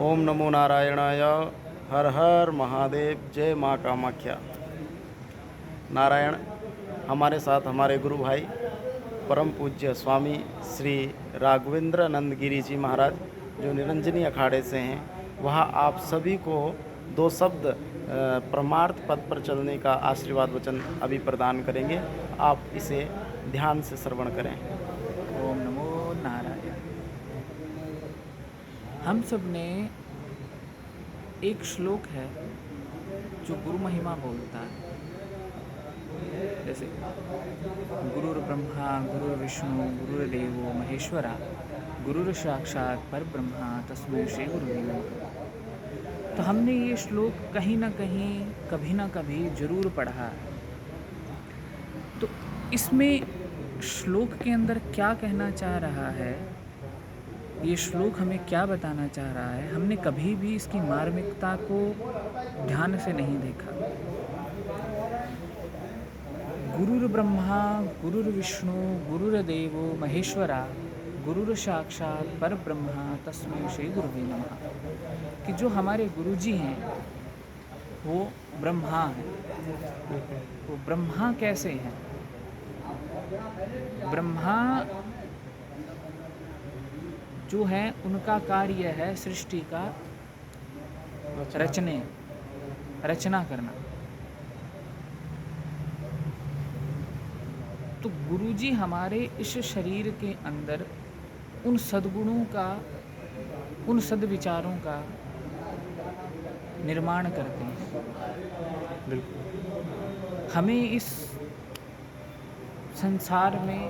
ओम नमो नारायणाय। हर हर महादेव। जय माँ कामाख्या। नारायण। हमारे साथ हमारे गुरु भाई परम पूज्य स्वामी श्री राघवेंद्र नंद गिरी जी महाराज जो निरंजनी अखाड़े से हैं, वह आप सभी को दो शब्द परमार्थ पद पर चलने का आशीर्वाद वचन अभी प्रदान करेंगे। आप इसे ध्यान से श्रवण करें। ओम नमो नारायण। हम सब ने एक श्लोक है जो गुरु महिमा बोलता है, जैसे गुरुर् ब्रह्मा गुरुर्विष्णु गुरुर्देवो महेश्वरा गुरुर् साक्षात् परब्रह्मा तस्मै श्री गुरुवे नमः। तो हमने ये श्लोक कहीं ना कहीं कभी ना कभी जरूर पढ़ा है। तो इसमें श्लोक के अंदर क्या कहना चाह रहा है, ये श्लोक हमें क्या बताना चाह रहा है, हमने कभी भी इसकी मार्मिकता को ध्यान से नहीं देखा। गुरुर्ब्रह्मा गुरुर्विष्णु गुरुर्देवो महेश्वरा गुरुर् साक्षात् परब्रह्मा तस्मै श्री गुरुवे नमः। कि जो हमारे गुरुजी हैं वो ब्रह्मा हैं। वो ब्रह्मा कैसे हैं? ब्रह्मा जो है उनका कार्य है सृष्टि का रचना करना। तो गुरुजी हमारे इस शरीर के अंदर उन सद्गुणों का, उन सद्विचारों का निर्माण करते हैं। बिल्कुल। हमें इस संसार में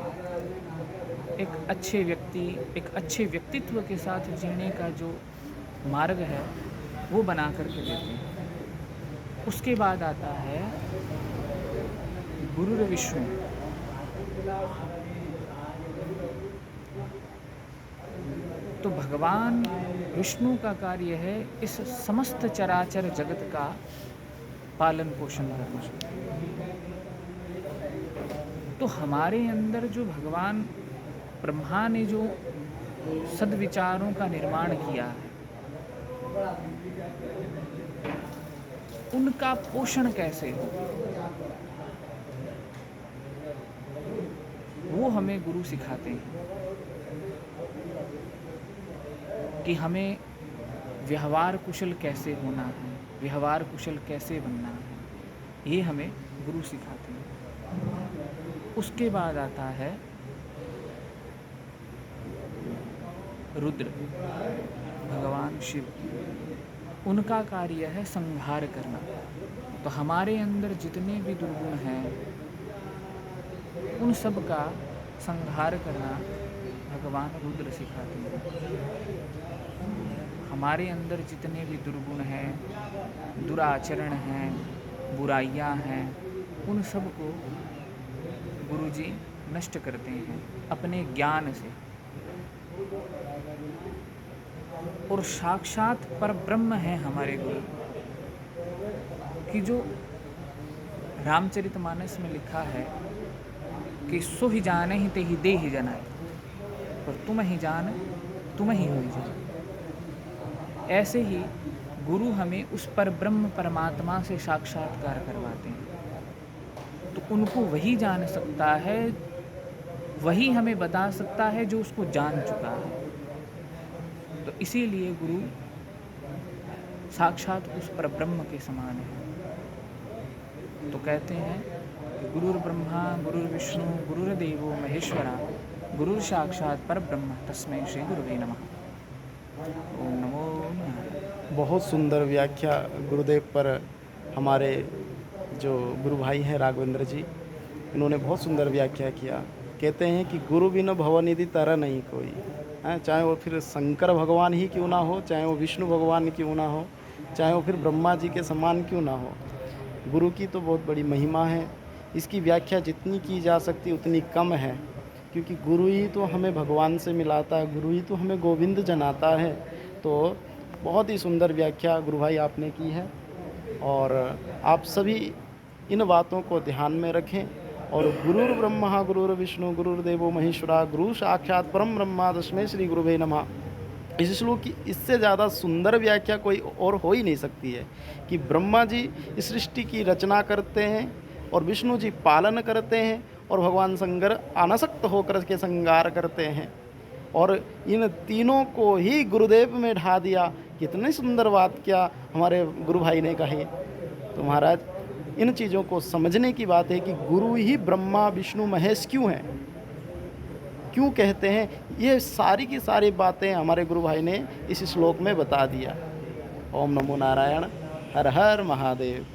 एक अच्छे व्यक्तित्व के साथ जीने का जो मार्ग है वो बना करके देते हैं। उसके बाद आता है गुरुर विष्णु। तो भगवान विष्णु का कार्य है इस समस्त चराचर जगत का पालन पोषण करना। तो हमारे अंदर जो भगवान ब्रह्मा ने जो सद्विचारों का निर्माण किया है, उनका पोषण कैसे हो वो हमें गुरु सिखाते हैं। कि हमें व्यवहार कुशल कैसे होना है, व्यवहार कुशल कैसे बनना है, ये हमें गुरु सिखाते हैं। उसके बाद आता है रुद्र, भगवान शिव। उनका कार्य है संहार करना। तो हमारे अंदर जितने भी दुर्गुण हैं उन सब का संहार करना भगवान रुद्र सिखाते हैं। हमारे अंदर जितने भी दुर्गुण हैं, दुराचरण हैं, बुराइयां हैं, उन सब को गुरुजी नष्ट करते हैं अपने ज्ञान से। और साक्षात पर ब्रह्म है हमारे गुरु। कि जो रामचरितमानस में लिखा है कि सो ही जाने ही ते ही दे ही जनाए, और तुम ही जान तुम ही हो जाए। ऐसे ही गुरु हमें उस पर ब्रह्म परमात्मा से साक्षात्कार करवाते हैं। तो उनको वही जान सकता है, वही हमें बता सकता है जो उसको जान चुका है। तो इसीलिए गुरु साक्षात उस पर ब्रह्म के समान है। तो कहते हैं कि गुरुर् ब्रह्मा गुरुर्विष्णु गुरुर्देवो महेश्वरा गुरुर् साक्षात पर ब्रह्म तस्मै श्री गुरुवे नमः। ओम नमो नारायण। बहुत सुंदर व्याख्या गुरुदेव पर हमारे जो गुरु भाई हैं राघवेंद्र जी, इन्होंने बहुत सुंदर व्याख्या किया। कहते हैं कि गुरु बिन भवनिधि तरह नहीं कोई है। चाहे वो फिर शंकर भगवान ही क्यों ना हो, चाहे वो विष्णु भगवान क्यों ना हो, चाहे वो फिर ब्रह्मा जी के समान क्यों ना हो, गुरु की तो बहुत बड़ी महिमा है। इसकी व्याख्या जितनी की जा सकती उतनी कम है, क्योंकि गुरु ही तो हमें भगवान से मिलाता है, गुरु ही तो हमें गोविंद जनाता है। तो बहुत ही सुंदर व्याख्या गुरु भाई आपने की है, और आप सभी इन बातों को ध्यान में रखें। और गुरुर् ब्रह्मा गुरुर्विष्णु गुरुर्देवो महेश्वरा गुरु साक्षात् परम ब्रह्मा तस्मै श्री गुरुवे नमः। इस श्लोक की इससे ज़्यादा सुंदर व्याख्या कोई और हो ही नहीं सकती है कि ब्रह्मा जी इस सृष्टि की रचना करते हैं और विष्णु जी पालन करते हैं और भगवान शंकर अनासक्त होकर के श्रृंगार करते हैं और इन तीनों को ही गुरुदेव में ढा दिया। कितनी सुंदर बात क्या हमारे गुरु भाई ने कही। तो महाराज इन चीज़ों को समझने की बात है कि गुरु ही ब्रह्मा विष्णु महेश क्यों हैं, क्यों कहते हैं, ये सारी की सारी बातें हमारे गुरु भाई ने इस श्लोक में बता दिया। ओम नमो नारायण, हर हर महादेव।